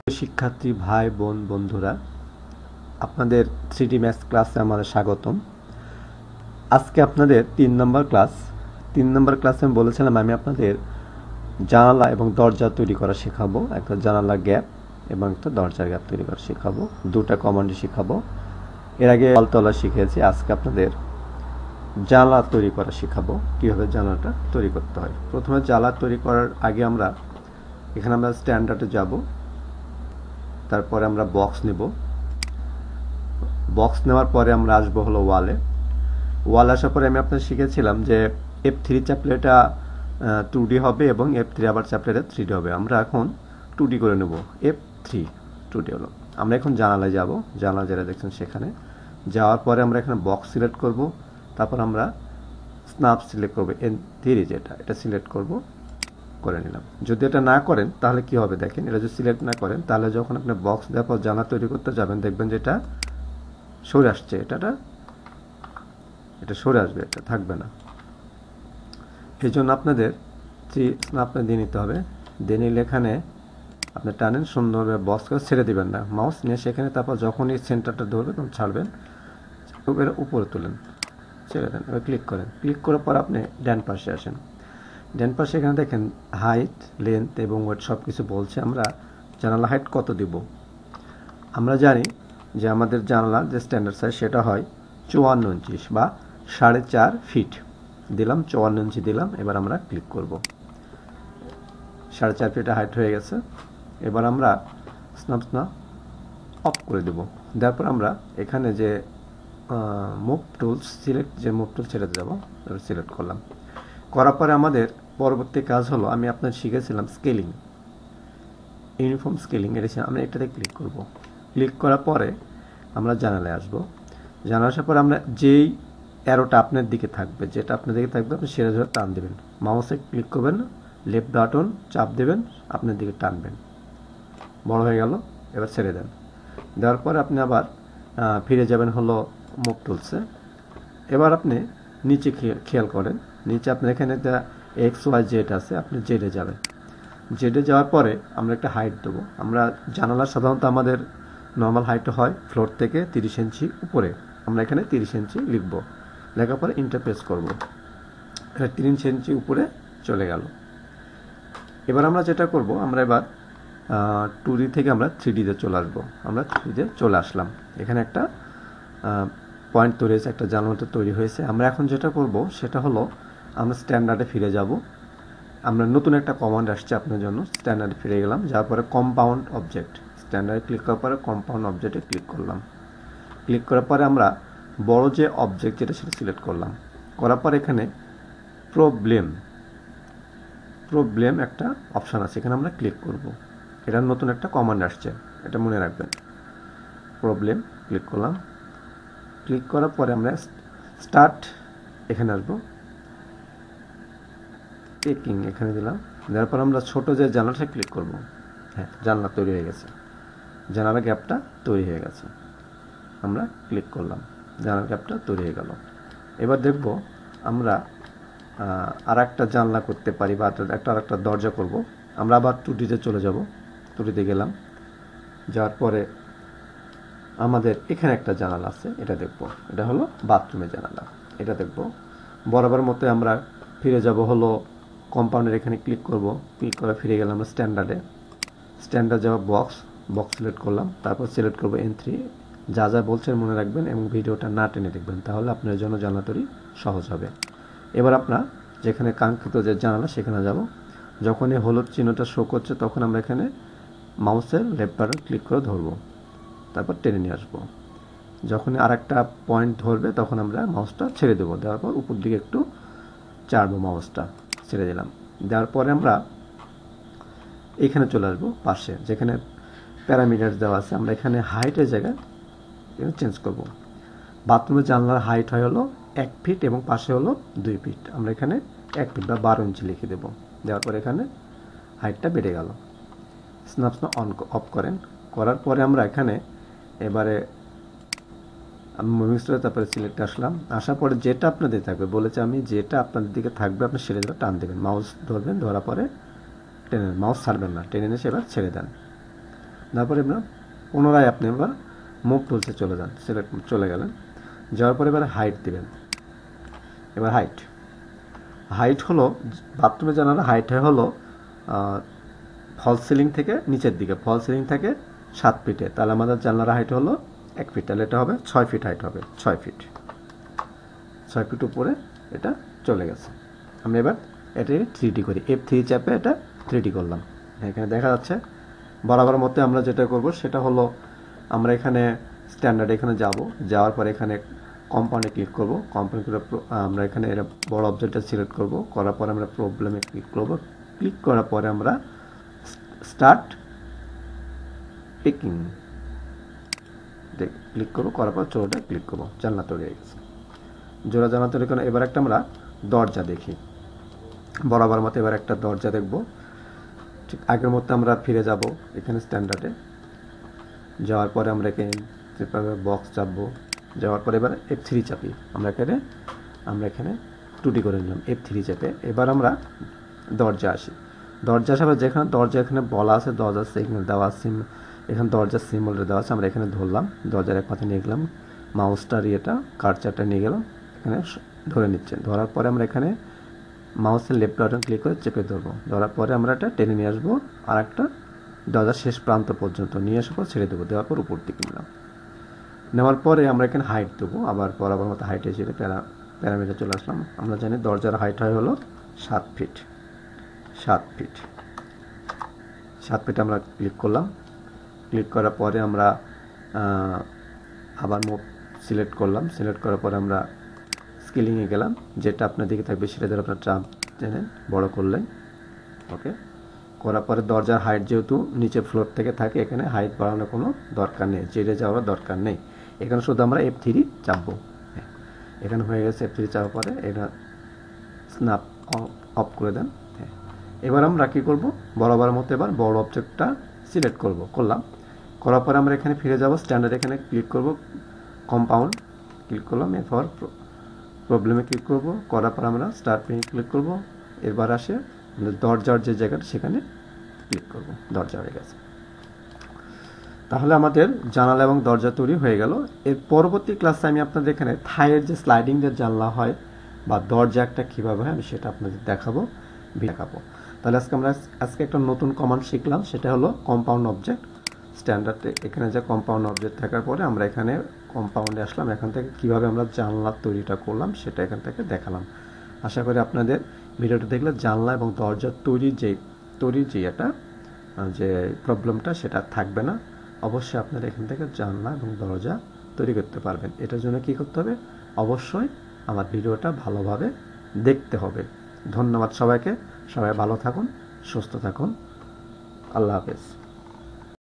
শিক্ষার্থী ভাই বোন বন্ধুরা, আপনাদের 3D ম্যাথস ক্লাসে আমাদের স্বাগতম। আজকে আপনাদের 3 নম্বর ক্লাসে আমি বলেছিলাম আমি আপনাদের জানালা এবং দরজা তৈরি করা শেখাবো। একটা জানালা গ্যাপ এবং একটা দরজার গ্যাপ তৈরি করা শেখাবো, দুটা কমান্ড শেখাবো। এর আগে তলা শিখেছি, আজকে আপনাদের জানালা তৈরি করা শেখাবো, কীভাবে জানালাটা তৈরি করতে হয়। প্রথমে জানালা তৈরি করার আগে আমরা স্ট্যান্ডার্ডে যাব, তারপরে আমরা বক্স নেব। বক্স নেওয়ার পরে আমরা আসবো হলো ওয়াল আসার পরে আমি আপনাদের শিখেছিলাম যে F3 চাপলে এটা 2D হবে এবং F3 আবার চাপলে এটা 3D হবে। আমরা এখন 2D করে নেব। F3 2D হলো। আমরা এখন জানালায় যাব, জানালা যেটা দেখছেন সেখানে যাওয়ার পরে আমরা এখানে বক্স সিলেক্ট করব, তারপর আমরা স্ন্যাপ সিলেক্ট করব, N3 যেটা এটা সিলেক্ট করব, করে নিলাম। যদি এটা না করেন তাহলে কি হবে দেখেন, এটা যদি সিলেক্ট না করেন তাহলে যখন আপনি বক্স দেওয়ার পর জানালা তৈরি করতে যাবেন দেখবেন যে এটা সরে আসছে, এটা সরে আসবে, এটা থাকবে না। এই জন্য আপনাদের স্ন্যাপটা দিয়ে নিতে হবে। দিয়ে নিলে এখানে আপনি টানেন সুন্দরভাবে, বক্সকে ছেড়ে দিবেন না, মাউস নিয়ে সেখানে, তারপর যখনই সেন্টারটা ধরবে তখন ছাড়বেন, উপরে তুলেন, ছেড়ে দেন, এবার ক্লিক করেন। ক্লিক করার পর আপনি ডান পাশে আসেন। ডান পাশে এখানে দেখেন হাইট, লেন্থ এবং ওয়েট সব কিছু বলছে। আমরা জানালা হাইট কত দিব? আমরা জানি যে আমাদের জানালার যে স্ট্যান্ডার্ড সাইজ সেটা হয় 54 ইঞ্চি বা 4.5 ফিট। দিলাম 54 ইঞ্চি দিলাম। এবার আমরা ক্লিক করব। 4.5 ফিট হাইট হয়ে গেছে। এবার আমরা স্ন্যাপ অফ করে দেব। দেওয়ার পর আমরা এখানে যে মুভ টুলস মুভ টুল ছেড়ে যাব, সিলেক্ট করলাম। করার পরে আমাদের পরবর্তী কাজ হলো, আমি আপনার শিখেছিলাম স্কেলিং, ইউনিফর্ম স্কেলিং। আমরা এটাতে ক্লিক করব। ক্লিক করার পরে আমরা জানালায় আসব। জানালা আসার পরে আমরা যেই অ্যারোটা আপনার দিকে থাকবে, যেটা আপনার দিকে থাকবে আপনি সেটা ধরে টান দেবেন। মাউসে ক্লিক করবেন, লেফট বাটন চাপ দেবেন, আপনার দিকে টানবেন, বড় হয়ে গেল। এবার ছেড়ে দেন। দেওয়ার পরে আপনি আবার ফিরে যাবেন হলো মুভ টুলসে। এবার আপনি নিচে খেয়াল করেন, নিচে আপনার এখানে একটা XYZ আছে, আপনি জেডে যাবেন। জেডে যাওয়ার পরে আমরা একটা হাইট দেবো। আমরা জানালা সাধারণত আমাদের নর্মাল হাইট হয় ফ্লোর থেকে 30 ইঞ্চি উপরে, আমরা এখানে 30 ইঞ্চি লিখব। লেখার পরে ইন্টার প্রেস করব, এটা 30 ইঞ্চি উপরে চলে গেল। এবার আমরা যেটা করব, আমরা এবার 2D থেকে আমরা 3Dতে চলে আসবো। আমরা 3Dতে চলে আসলাম। এখানে একটা পয়েন্ট তৈরি হয়েছে, একটা জানালা তৈরি হয়েছে। আমরা এখন যেটা করব সেটা হলো আমরা স্ট্যান্ডার্ডে ফিরে যাব। আমরা নতুন একটা কমান্ড আসছে আপনার জন্য। স্ট্যান্ডার্ডে ফিরে গেলাম, যাওয়ার পরে কম্পাউন্ড অবজেক্ট, স্ট্যান্ডার্ডে ক্লিক করার পরে কম্পাউন্ড অবজেক্টে ক্লিক করলাম। ক্লিক করার পরে আমরা বড় যে অবজেক্ট যেটা সেটা সিলেক্ট করলাম। করার পর এখানে প্রবলেম একটা অপশান আছে, এখানে আমরা ক্লিক করব। এটা নতুন একটা কমান্ড আসছে, এটা মনে রাখবেন। প্রবলেম ক্লিক করলাম। ক্লিক করার পরে আমরা স্টার্ট এখানে আসবো, টেকিং এখানে দিলাম। দেওয়ার পর আমরা ছোট যে জানালাটা ক্লিক করব। হ্যাঁ, জানলা তৈরি হয়ে গেছে, জানালা গ্যাপটা তৈরি হয়ে গেছে। আমরা ক্লিক করলাম, জানালা গ্যাপটা তৈরি হয়ে গেল। এবার দেখব আমরা আর একটা জানলা করতে পারি বা আর একটা দরজা করব। আমরা আবার 2Dতে চলে যাব। 2Dতে গেলাম, যাওয়ার পরে আমাদের এখানে একটা জানালা আছে, এটা দেখব। এটা হলো বাথরুমের জানালা, এটা দেখব। বরাবর মতো আমরা ফিরে যাব হলো কম্পাউন্ডের, এখানে ক্লিক করব। ক্লিক করে ফিরে গেলাম আমরা স্ট্যান্ডার্ড যাওয়া বক্স সিলেক্ট করলাম, তারপর সিলেক্ট করব N3। যা যা বলছেন মনে রাখবেন এবং ভিডিওটা না টেনে দেখবেন, তাহলে আপনার জন্য জানলা তৈরি সহজ হবে। এবার আপনার যেখানে কাঙ্ক্ষিত যে জানালা সেখানে যাব। যখন এই হলুদ চিহ্নটা শো করছে তখন আমরা এখানে মাউসের লেফট বাটন ক্লিক করে ধরবো, তারপর টেনে নিয়ে আসবো। যখন আর একটা পয়েন্ট ধরবে তখন আমরা মাউসটা ছেড়ে দেবো। দেওয়ার পর উপর দিকে একটু চাড়বো, মাউসটা ছেড়ে দিলাম। দেওয়ার পরে আমরা এখানে চলে আসবো পাশে, যেখানে প্যারামিটার দেওয়া আছে। আমরা এখানে হাইটের জায়গায় চেঞ্জ করব। বাথরুমের জানলার হাইট হয় হলো 1 ফিট এবং পাশে হলো 2 ফিট। আমরা এখানে 1 ফিট বা 12 ইঞ্চি লিখে দেবো। দেওয়ার পরে এখানে হাইটটা বেড়ে গেল। স্ন্যাপ অফ করেন। করার পরে আমরা এখানে এবারে মুভিং স্টোরে তারপরে সিলেক্ট আসলাম। আসার পরে যেটা আপনাদের থাকবে, বলেছে আমি যেটা আপনাদের দিকে থাকবে আপনি সেটা ধরে টান দেবেন, মাউস ধরবেন, ধরার পরে টেনে, মাউস ছাড়বেন না, টেনে নিয়ে এবার ছেড়ে দেন। তারপরে আমরা পুনরায় আপনি এবার মুভ টুলসে চলে যান, সিলেক্ট চলে গেলেন, যাওয়ার পরে এবার হাইট দিবেন। এবার হাইট হলো বাথরুমের জানালা হাইট হলো ফল সিলিং থেকে নিচের দিকে, ফল সিলিং থেকে 7 ফিটে, তাহলে আমাদের জানলার হাইট হলো 1 ফিট, তাহলে এটা হবে 6 ফিট হাইট হবে, 6 ফিট, 6 ফিট উপরে এটা চলে গেছে। আমি এবার এটাকে 3D করি, F3 চাপে এটা 3D করলাম। এখানে দেখা যাচ্ছে বরাবর মধ্যে আমরা যেটা করব সেটা হলো আমরা এখানে স্ট্যান্ডার্ড এখানে যাওয়ার পরে এখানে কম্পাউন্ডে ক্লিক করব, কম্পাউন্ড করে আমরা এখানে এটা বড় অবজেক্টটা সিলেক্ট করব, করার পরে আমরা প্রবলেমে ক্লিক করব, ক্লিক করার পরে আমরা স্টার্ট পিকিং ক্লিক করব, করার পর চোরটা ক্লিক করব, জানলা তৈরি হয়ে গেছে। জোড়া জানলা তৈরি করে এবার একটা আমরা দরজা দেখি, বরাবর মতো এবার একটা দরজা দেখব। ঠিক আগের মতো আমরা ফিরে যাব এখানে স্ট্যান্ডার্ডে, যাওয়ার পরে আমরা এখানে বক্স চাপবো, যাওয়ার পরে এবার F3 চাপি, আমরা এখানে 2D করে নিলাম F3 চাপে। এবার আমরা দরজা আসি, দরজা আসার যেখানে দরজা এখানে বলা আছে দরজার সিগন্যাল দেওয়া আছে, এখানে দরজার সিম্বলটা দেওয়া আছে, আমরা এখানে ধরলাম, দরজার এক পাশে নিয়ে গেলাম, মাউসটার ইয়েটা কার্সারটা নিয়ে গেলাম, এখানে ধরে নিচ্ছেন, ধরার পরে আমরা এখানে মাউসের লেফট বাটন ক্লিক করে চেপে ধরবো, ধরার পরে আমরা এটা টেনে নিয়ে আসবো আর একটা দরজার শেষ প্রান্ত পর্যন্ত নিয়ে আসার পর ছেড়ে দেবো, দেওয়ার পর উপর দিকে নিলাম, নেওয়ার পরে আমরা এখানে হাইট দেবো, আবার বরাবর মতো হাইটে ছেড়ে প্যারামিটার চলে আসলাম। আমরা জানি দরজার হাইট হয় হলো 7 ফিট, 7 ফিট, 7 ফিট আমরা ক্লিক করলাম, ক্লিক করার পরে আমরা আবার মুভ সিলেক্ট করলাম, সিলেক্ট করার পরে আমরা স্কেলিংয়ে গেলাম, যেটা আপনার দিকে থাকবে সেটা ধরে আপনার চাপ টেনেন বড় করলেন, ওকে, করার পরে দরজার হাইট যেহেতু নিচে ফ্লোর থেকে থাকে এখানে হাইট বাড়ানোর কোনো দরকার নেই, চেড়ে যাওয়ার দরকার নেই, এখানে শুধু আমরা F3 চাপবো। হ্যাঁ, এখানে হয়ে গেছে, F3 চাপার পরে এটা স্ন্যাপ অফ করে দেন। হ্যাঁ, এবার আমরা কী করব, বরাবর মতো এবার বড় অবজেক্টটা সিলেক্ট করলাম, করার পরে আমরা এখানে ফিরে যাব, স্ট্যান্ডার্ড এখানে ক্লিক করব, কম্পাউন্ড ক্লিক করলাম, এরপর প্রবলেমে ক্লিক করব, করার পর আমরা স্টার্ট পেয়ে ক্লিক করব, এবার আসে দরজার যে জায়গাটা সেখানে ক্লিক করব, দরজা হয়ে গেছে। তাহলে আমাদের জানালা এবং দরজা তৈরি হয়ে গেল। এর পরবর্তী ক্লাসে আমি আপনাদের এখানে থাইয়ের যে স্লাইডিং যে জানলা হয় বা দরজা একটা কীভাবে হয় আমি সেটা আপনাদের দেখাবো। তাহলে আমরা একটা নতুন কমান্ড শিখলাম, সেটা হলো কম্পাউন্ড অবজেক্ট। স্ট্যান্ডার্ডে এখানে যে কম্পাউন্ড অবজেক্ট থাকার পরে আমরা এখানে কম্পাউন্ডে আসলাম, এখান থেকে কীভাবে আমরা জানলা তৈরিটা করলাম সেটা এখান থেকে দেখালাম। আশা করি আপনাদের ভিডিওটা দেখলে জানলা এবং দরজা তৈরির যে এটা যে প্রবলেমটা সেটা থাকবে না। অবশ্যই আপনারা এখান থেকে জানলা এবং দরজা তৈরি করতে পারবেন। এটার জন্য কী করতে হবে, অবশ্যই আমার ভিডিওটা ভালোভাবে দেখতে হবে। ধন্যবাদ সবাইকে, সবাই ভালো থাকুন, সুস্থ থাকুন, আল্লাহ হাফেজ।